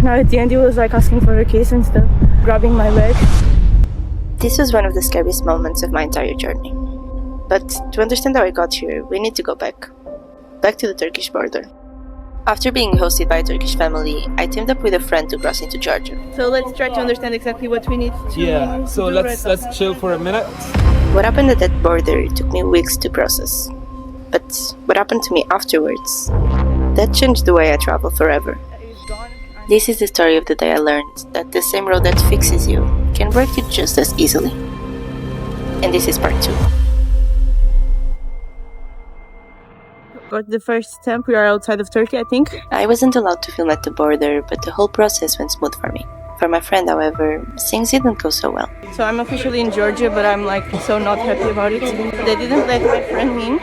Now at the end he was like asking for a kiss and stuff, grabbing my leg. This was one of the scariest moments of my entire journey. But to understand how I got here, we need to go back to the Turkish border. After being hosted by a Turkish family, I teamed up with a friend to cross into Georgia. So let's try to understand exactly what we need to so do let's chill for a minute. What happened at that border took me weeks to process. But what happened to me afterwards, that changed the way I travel forever. This is the story of the day I learned that the same road that fixes you can break you just as easily. And this is part 2. Got the first stamp. We are outside of Turkey, I think. I wasn't allowed to film at the border, but the whole process went smooth for me. For my friend, however, things didn't go so well. So I'm officially in Georgia, but I'm like so not happy about it. They didn't let my friend in.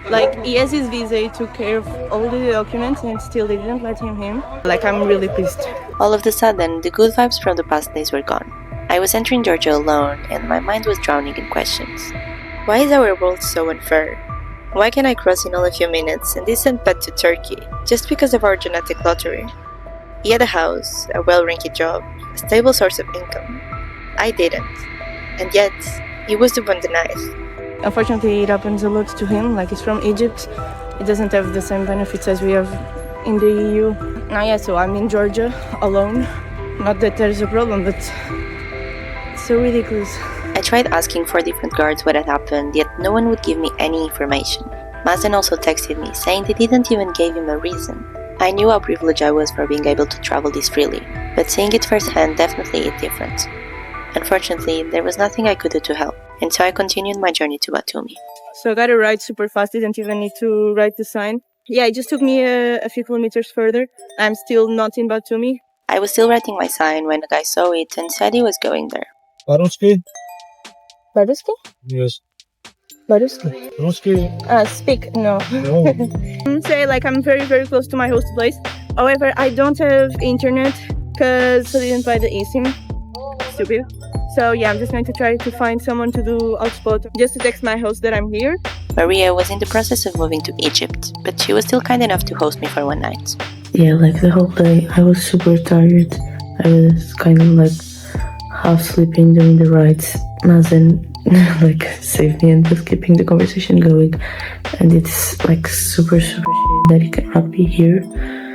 Like, he has his visa, he took care of all the documents, and still they didn't let him in. Like, I'm really pissed. All of a sudden, the good vibes from the past days were gone. I was entering Georgia alone, and my mind was drowning in questions. Why is our world so unfair? Why can I cross in only a few minutes and be sent back to Turkey just because of our genetic lottery? He had a house, a well-ranked job, a stable source of income. I didn't. And yet, he was the one denied. Unfortunately, it happens a lot to him. Like, he's from Egypt. It doesn't have the same benefits as we have in the EU. Now, yeah, so I'm in Georgia alone. Not that there's a problem, but it's so ridiculous. I tried asking for different guards what had happened, yet no one would give me any information. Mazen also texted me, saying they didn't even give him a reason. I knew how privileged I was for being able to travel this freely, but seeing it firsthand definitely hit different. Unfortunately, there was nothing I could do to help, and so I continued my journey to Batumi. So I got to ride super fast, didn't even need to write the sign. Yeah, it just took me a few kilometers further. I'm still not in Batumi. I was still writing my sign when a guy saw it and said he was going there. Baruski? Baruski? Yes. Baruski? Ruski? Speak, no. No. Say, like, I'm very, very close to my host place. However, I don't have internet because I didn't buy the eSIM. Stupid. So yeah, I'm just going to try to find someone to do hotspot, just to text my host that I'm here. Maria was in the process of moving to Egypt, but she was still kind enough to host me for one night. Yeah, like the whole day I was super tired. I was kind of like half sleeping during the rides. Mazen like saved me and was keeping the conversation going, and it's like super shit that he cannot be here.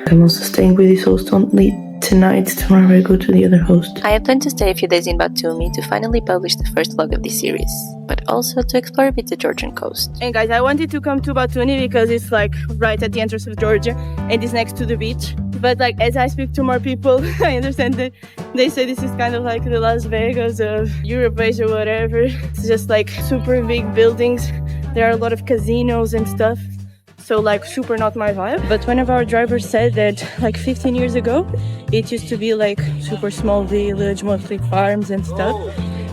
I'm also staying with his host only tonight. Tomorrow I go to the other host. I had planned to stay a few days in Batumi to finally publish the first vlog of this series, but also to explore a bit the Georgian coast. And guys, I wanted to come to Batumi because it's like right at the entrance of Georgia and it's next to the beach. But like, as I speak to more people, I understand that they say this is kind of like the Las Vegas of Europe base or whatever. It's just like super big buildings. There are a lot of casinos and stuff. So like super not my vibe. But one of our drivers said that like 15 years ago, it used to be like super small village, mostly farms and stuff.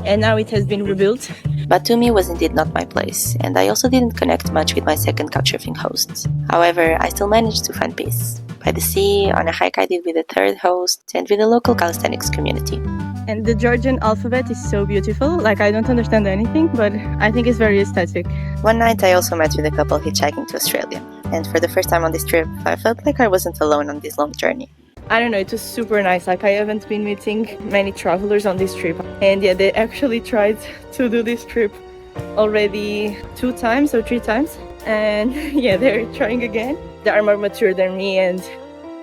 And now it has been rebuilt. Batumi was indeed not my place, and I also didn't connect much with my second couchsurfing hosts. However, I still managed to find peace. By the sea, on a hike I did with a third host, and with the local calisthenics community. And the Georgian alphabet is so beautiful. Like, I don't understand anything, but I think it's very aesthetic. One night I also met with a couple hitchhiking to Australia, and for the first time on this trip, I felt like I wasn't alone on this long journey. I don't know, it was super nice. Like, I haven't been meeting many travelers on this trip. And yeah, they actually tried to do this trip already 2 times or 3 times. And yeah, they're trying again. They are more mature than me, and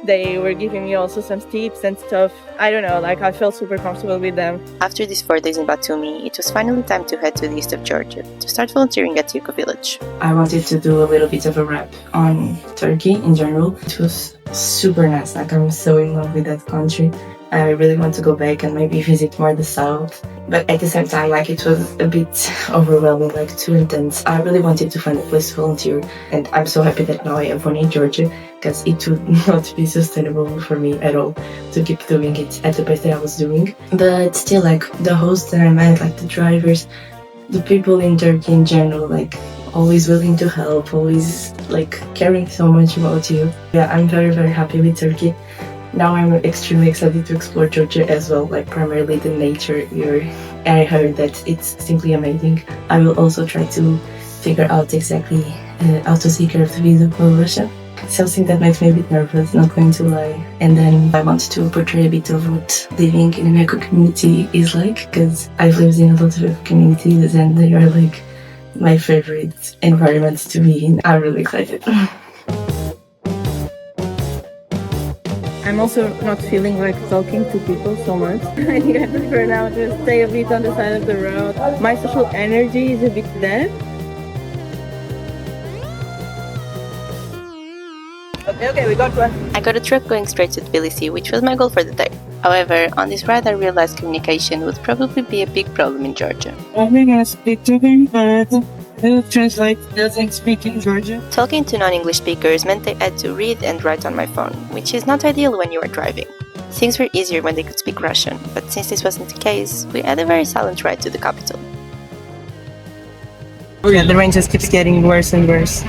they were giving me also some tips and stuff. I don't know, like, I felt super comfortable with them. After these 4 days in Batumi, it was finally time to head to the east of Georgia to start volunteering at Yuko village. I wanted to do a little bit of a wrap on Turkey in general. It was super nice, like I'm so in love with that country. I really want to go back and maybe visit more the south. But at the same time, like, it was a bit overwhelming, like too intense. I really wanted to find a place to volunteer, and I'm so happy that now I have one in Georgia, because it would not be sustainable for me at all to keep doing it at the pace that I was doing. But still, like, the hosts that I met, like the drivers, the people in Turkey in general, like, always willing to help, always like caring so much about you. Yeah, I'm very, very happy with Turkey. Now I'm extremely excited to explore Georgia as well, like primarily the nature here. I heard that it's simply amazing. I will also try to figure out exactly how to take care of the visa for Russia. something that makes me a bit nervous, not going to lie. And then I want to portray a bit of what living in an eco community is like, because I've lived in a lot of eco communities and they are like my favorite environments to be in. I'm really excited. I'm also not feeling like talking to people so much. I think I prefer now to stay a bit on the side of the road. My social energy is a bit dead. Okay, we got one. I got a truck going straight to Tbilisi, which was my goal for the day. However, on this ride I realized communication would probably be a big problem in Georgia. I'm gonna speak to him, but he'll translate. Doesn't speak in Georgian. Talking to non-English speakers meant I had to read and write on my phone, which is not ideal when you are driving. Things were easier when they could speak Russian, but since this wasn't the case, we had a very silent ride to the capital. Yeah, the rain just keeps getting worse and worse.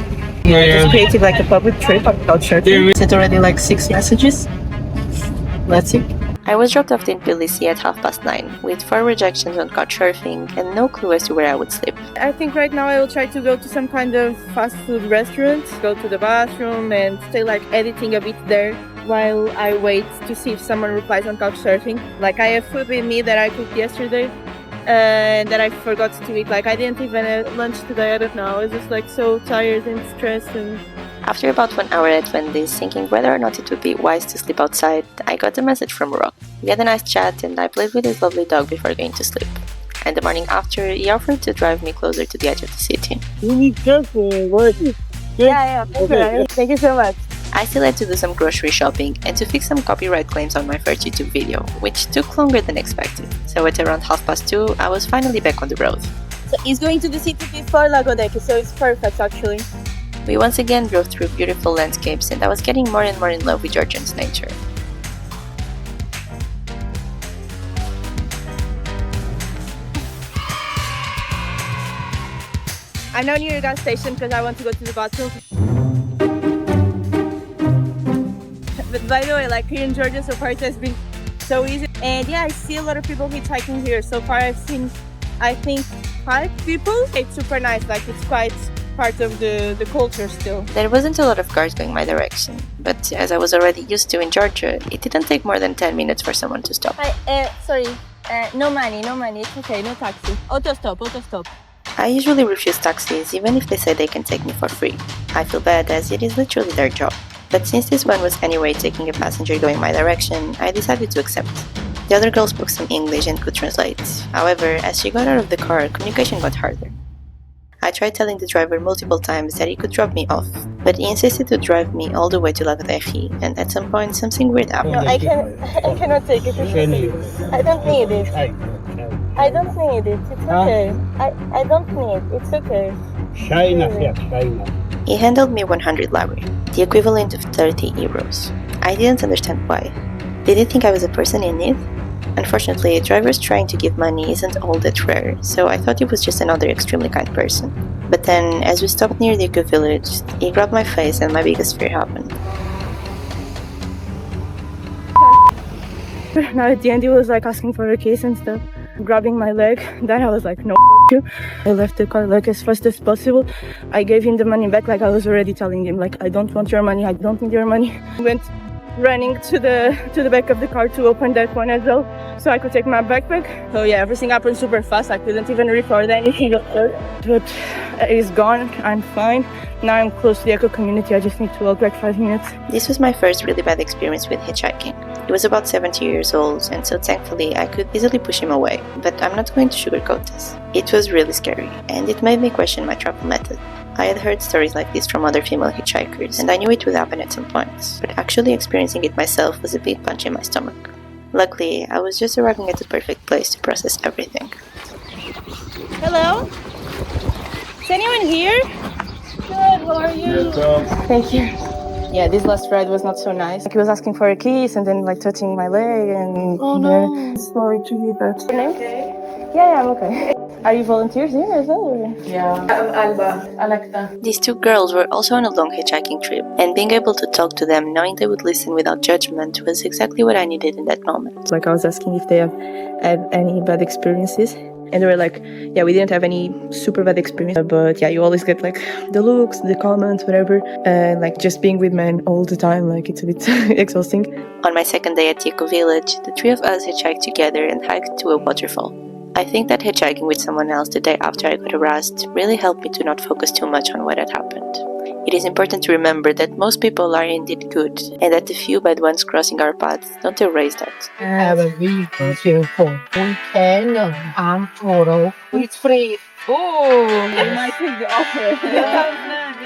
Just created like a public trip on culture. Sent already like 6 messages. Let's see. I was dropped off in Tbilisi at 9:30, with 4 rejections on couchsurfing and no clue as to where I would sleep. I think right now I will try to go to some kind of fast food restaurant, go to the bathroom and stay like editing a bit there while I wait to see if someone replies on couchsurfing. Like I have food with me that I cooked yesterday and that I forgot to eat. Like I didn't even have lunch today, I don't know. I was just like so tired and stressed and... After about 1 hour at Wendy's, thinking whether or not it would be wise to sleep outside, I got a message from Rock. We had a nice chat and I played with his lovely dog before going to sleep. And the morning after, he offered to drive me closer to the edge of the city. You need careful, right? Yeah, okay. Thank you so much. I still had to do some grocery shopping and to fix some copyright claims on my first YouTube video, which took longer than expected. So at around 2:30, I was finally back on the road. So he's going to the city before Lagodeki, so it's perfect actually. We once again drove through beautiful landscapes and I was getting more and more in love with Georgian's nature. I'm now near a gas station because I want to go to the bathroom. But by the way, like here in Georgia so far it has been so easy. And yeah, I see a lot of people hitchhiking here. So far I've seen, I think, 5 people. It's super nice, like it's quite part of the culture still. There wasn't a lot of cars going my direction, but as I was already used to in Georgia, it didn't take more than 10 minutes for someone to stop. Hi, sorry, no money, it's okay, no taxi. Auto stop. I usually refuse taxis even if they say they can take me for free. I feel bad as it is literally their job. But since this one was anyway taking a passenger going my direction, I decided to accept. The other girl spoke some English and could translate. However, as she got out of the car, communication got harder. I tried telling the driver multiple times that he could drop me off, but he insisted to drive me all the way to Lagodeki, and at some point something weird happened. No, I cannot take it. I don't need it. I don't need it. It's okay. I don't need. It's okay. He handed me 100 lari, the equivalent of 30 euros. I didn't understand why. Did he think I was a person in need? Unfortunately, drivers trying to give money isn't all that rare, so I thought he was just another extremely kind person. But then, as we stopped near the eco village, he grabbed my face and my biggest fear happened. Now at the end he was like asking for a kiss and stuff, grabbing my leg. Then I was like, no, you. I left the car like as fast as possible. I gave him the money back, like I was already telling him, like I don't want your money, I don't need your money. Went running to the back of the car to open that one as well, so I could take my backpack. So yeah, everything happened super fast. I couldn't even record anything of course. But it's gone, I'm fine. Now I'm close to the eco community, I just need to walk like 5 minutes. This was my first really bad experience with hitchhiking. He was about 70 years old, and so thankfully I could easily push him away, but I'm not going to sugarcoat this. It was really scary, and it made me question my travel method. I had heard stories like this from other female hitchhikers, and I knew it would happen at some point, but actually experiencing it myself was a big punch in my stomach. Luckily, I was just arriving at the perfect place to process everything. Hello? Is anyone here? Good, how are you? Thank you. Yeah, this last ride was not so nice. Like, he was asking for a kiss and then like touching my leg and... Oh no, sorry to hear that. Your name? Okay. Yeah, I'm okay. Are you volunteers here as well? Or? Yeah, I'm Alba, Alakta. These 2 girls were also on a long hitchhiking trip, and being able to talk to them knowing they would listen without judgment was exactly what I needed in that moment. Like I was asking if they have had any bad experiences, And they were like, yeah, we didn't have any super bad experience, but yeah, you always get like the looks, the comments, whatever, and like just being with men all the time, like it's a bit exhausting. On my second day at the eco village, the three of us hitchhiked together and hiked to a waterfall. I think that hitchhiking with someone else the day after I got harassed really helped me to not focus too much on what had happened. It is important to remember that most people are indeed good, and that the few bad ones crossing our paths don't erase that. Have a beautiful weekend. I'm total. It's free.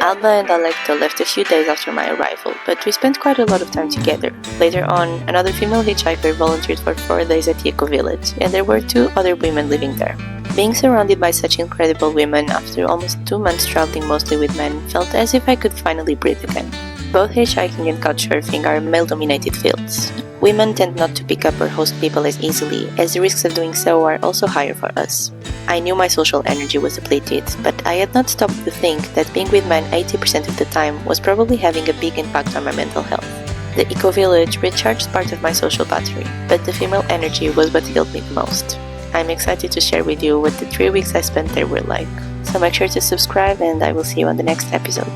Alba and Alecto left a few days after my arrival, but we spent quite a lot of time together. Later on, another female hitchhiker volunteered for 4 days at the eco village, and there were 2 other women living there. Being surrounded by such incredible women after almost 2 months traveling mostly with men felt as if I could finally breathe again. Both hitchhiking and couchsurfing are male-dominated fields. Women tend not to pick up or host people as easily, as the risks of doing so are also higher for us. I knew my social energy was depleted, but I had not stopped to think that being with men 80% of the time was probably having a big impact on my mental health. The eco-village recharged part of my social battery, but the female energy was what healed me the most. I'm excited to share with you what the 3 weeks I spent there were like. So make sure to subscribe and I will see you on the next episode.